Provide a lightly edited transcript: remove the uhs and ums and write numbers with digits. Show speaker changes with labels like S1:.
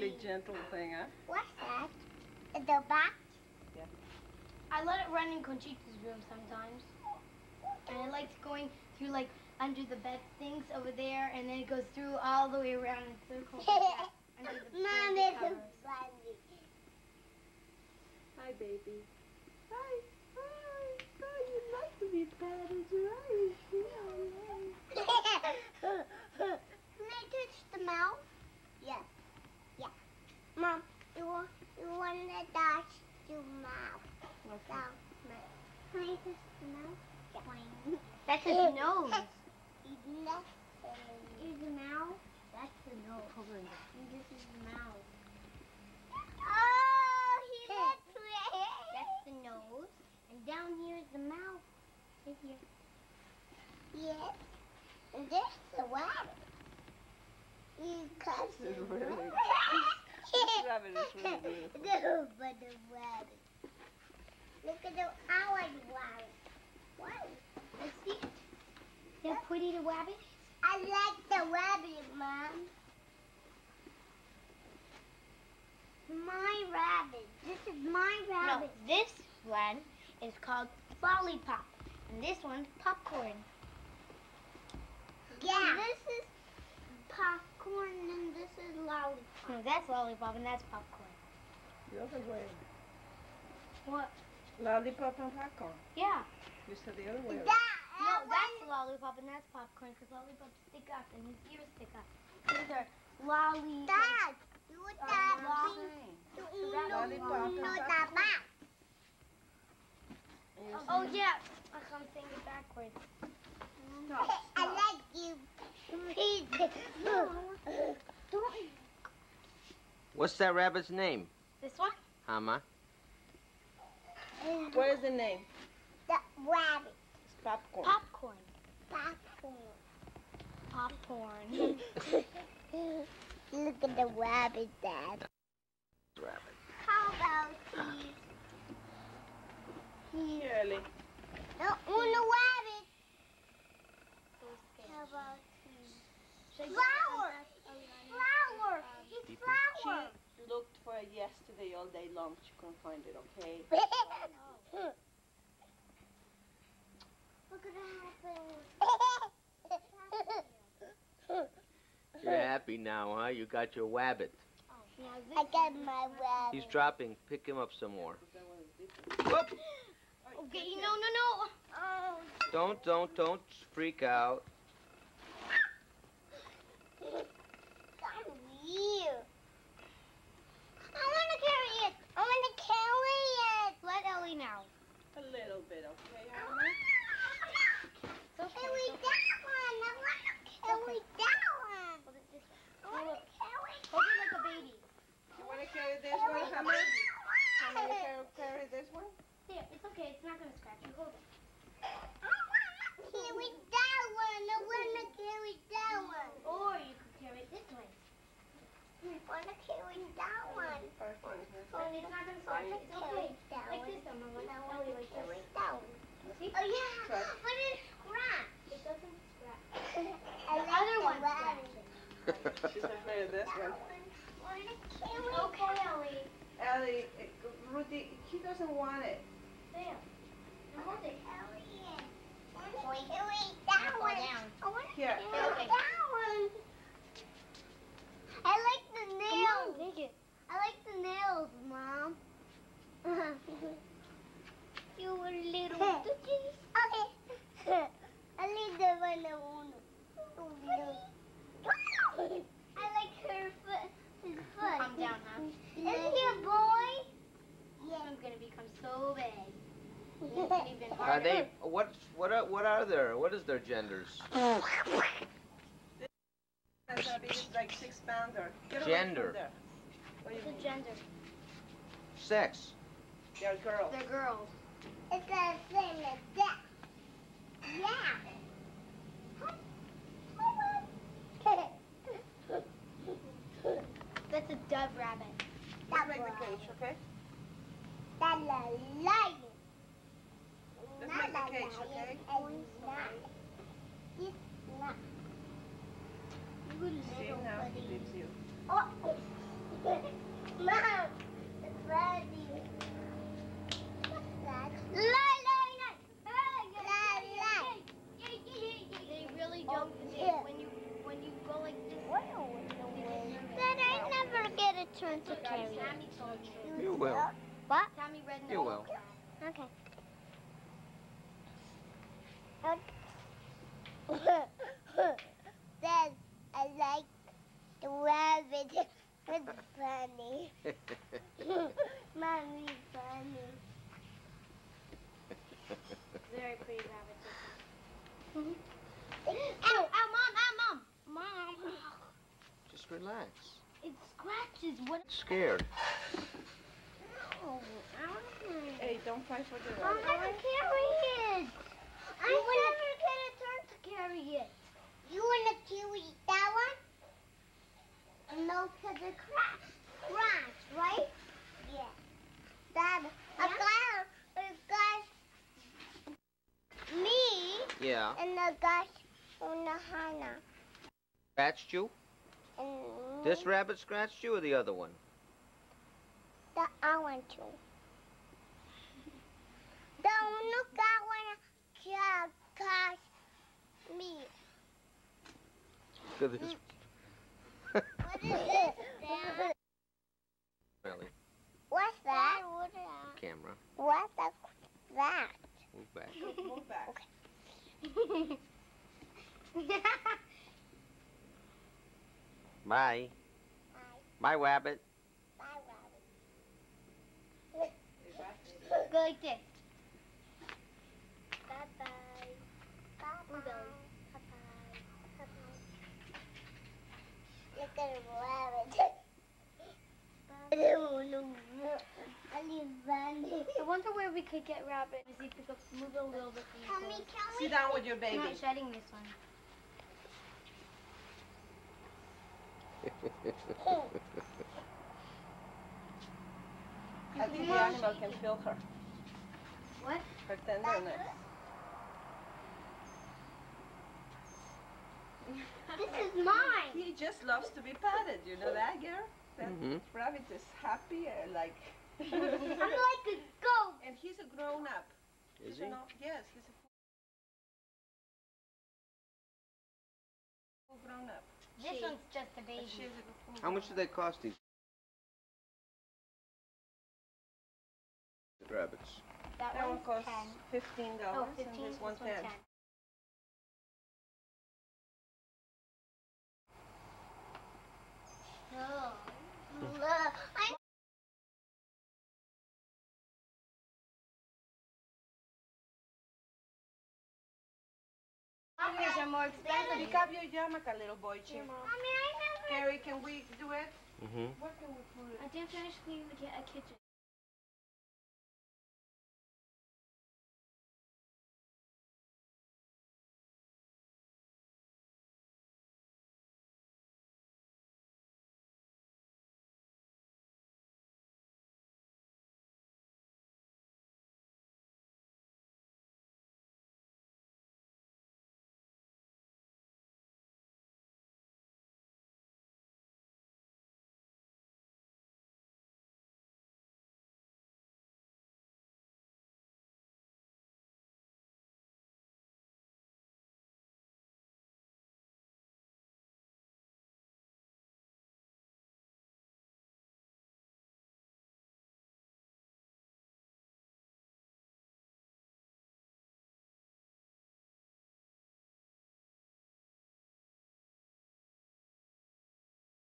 S1: very gentle thing, huh?
S2: What's that? The bat?
S3: Yeah. I let it run in Conchita's room sometimes. And it likes going through, like, under the bed things over there, and then it goes through all the way around in circles like that.
S2: Mom is funny.
S1: Hi, baby. Hi. Hi. Hi. You'd like to be patted, right?
S2: Can I touch the mouth? Yes. Yeah. Mom, you want to touch the mouth.
S1: Okay.
S2: Can I touch the mouth? Yeah.
S3: That's his nose.
S2: Is the mouth? That's the nose. And this is the mouth. Oh, he looks red. That's the nose. And down here is the mouth. Right here. Yes. And there's the rabbit.
S1: This is really this rabbit is really beautiful.
S2: No, but the rabbit. Look at the our rabbit. What? Let's see.
S3: Yeah, pretty the rabbit?
S2: I like the rabbit, Mom. My rabbit. This is my rabbit.
S3: No, this one is called Lollipop, and this one's Popcorn.
S2: Yeah. This is popcorn and this is lollipop.
S3: No, that's Lollipop and that's Popcorn.
S1: The other way.
S3: What?
S1: Lollipop and popcorn.
S3: Yeah.
S1: You said the other way.
S3: No, that's Lollipop and that's Popcorn, because Lollipops stick up and his ears stick up. These are Lolly...
S2: Dad, you that
S1: Lollipop and popcorn.
S3: Oh, yeah. I'm saying it backwards.
S2: I like you.
S4: What's that rabbit's name?
S3: This one?
S4: Hama.
S1: What is the name?
S2: The rabbit.
S1: It's popcorn.
S3: Popcorn.
S2: Popcorn. Look at the rabbit, Dad.
S4: Rabbit.
S2: How about these?
S1: Ellie.
S2: No, uno rabbit. How about these? Flower. Flower. It's flower.
S1: She looked for it yesterday all day long. She couldn't find it, okay?
S2: Look at that.
S4: You're happy now, huh? You got your wabbit.
S2: I got my rabbit.
S4: He's dropping. Pick him up some more. Whoop!
S3: Okay, no.
S2: Oh.
S4: Don't freak out.
S2: Come here. I want to carry it. I want to carry it.
S3: Let Ellie now.
S1: A little bit, okay?
S3: It's okay.
S2: Carry that one. I want to carry that one.
S3: Hold it this way.
S2: I want to carry
S3: Hold it like a baby.
S1: You want to carry this one, Hama? Hama, you carry this one?
S3: There, it's okay. It's not going to scratch you. Hold it.
S2: I want to carry that one. I want to carry that one.
S3: Or you could carry it this way.
S2: I want to carry that one.
S3: And it's not going to scratch you. It's okay. Like this, Emma. Like Ellie, like this. See?
S2: Oh, yeah. But it's scratch.
S3: It doesn't scratch.
S2: I like
S3: Other
S2: the
S3: one
S2: rabbit.
S1: She's afraid of this one.
S3: Okay, Ellie.
S1: Ellie, Ruthie, he doesn't want it.
S3: There. Now hold it.
S2: That one. I want to
S1: Here.
S2: carry that one. I like the nails.
S3: Come on, take it.
S2: I like the nails, Mom. You were little cookies. Okay. I like the one I want. I like her foot. His foot.
S3: Calm down, huh?
S2: Is he a boy?
S3: Yeah. I'm gonna become so big. It's even
S4: Are
S3: harder.
S4: they? What are their? What is their genders?
S1: That's gonna be like 6 pounder. Get away
S4: Gender.
S1: from there. What do you
S3: The
S1: mean?
S3: gender.
S4: Sex.
S1: They're girls.
S3: They're girls.
S2: It's the same as that. Yeah.
S3: That's a dove rabbit.
S1: Let's make the cage, okay?
S2: That's a lion.
S1: Let's
S2: Not
S1: make the
S2: a
S1: cage,
S2: lion,
S1: okay?
S2: It's not. It's not. You
S1: See,
S2: little
S1: now
S2: buddy.
S1: he leaves you.
S2: Oh. turn to carry it.
S3: Tammy told me.
S4: You will.
S2: What?
S3: Tammy read
S4: You will.
S2: Okay. Dad, I like the rabbit. It's funny. Mommy, funny.
S3: Very pretty rabbit.
S2: Ow, ow, Mom, Mom.
S4: Just relax.
S3: It scratches. What?
S4: Scared.
S2: No,
S1: Hey, don't fight for the
S2: I'm
S1: rabbit.
S2: gonna carry it. I never get a turn to carry it. You wanna carry that one? No, cause it crash, right? Yeah. Dad, I got me
S4: Yeah.
S2: and I got Hannah.
S4: Scratched you?
S2: And
S4: This rabbit scratched you or the other one?
S2: I want to. The look I wanna catch me.
S4: Look at this.
S2: What is this, Dad?
S4: Really?
S2: What's that?
S4: Camera.
S2: What's that?
S4: Move back.
S1: Move back.
S4: Bye. Bye, rabbit.
S2: Bye,
S3: Go like this.
S2: Bye-bye. Bye-bye.
S3: Blueberry.
S2: Bye-bye. Look at the rabbit.
S3: I wonder where we could get rabbit. As you pick up, move it a little bit from the pole.
S1: Sit down with your
S3: I'm
S1: baby.
S3: not shedding this one.
S1: I think the animal can feel her.
S3: What?
S1: Her tenderness.
S2: This is mine.
S1: He just loves to be patted. You know that, girl? That
S4: Mhm.
S1: rabbit is happy, like.
S2: I'm like a goat.
S1: And he's a grown up.
S4: Is
S1: You
S4: he?
S1: know, yes, he's a full grown up.
S3: This one's just a
S1: And
S3: baby.
S1: she's a full
S4: How much do they cost, these rabbits?
S3: That
S1: That one
S3: one's
S1: costs
S3: 10.
S1: $15
S3: Oh,
S1: and
S3: 15.
S1: this
S3: This
S1: one
S3: one's
S1: 10.
S3: 10.
S2: No. I
S3: Others are more expensive.
S1: Pick up your yarmulke, little boy, Chip.
S2: Mommy, I never.
S1: Gary, can we do it?
S4: Mm-hmm.
S1: Where can we put it?
S3: I didn't finish cleaning a kitchen.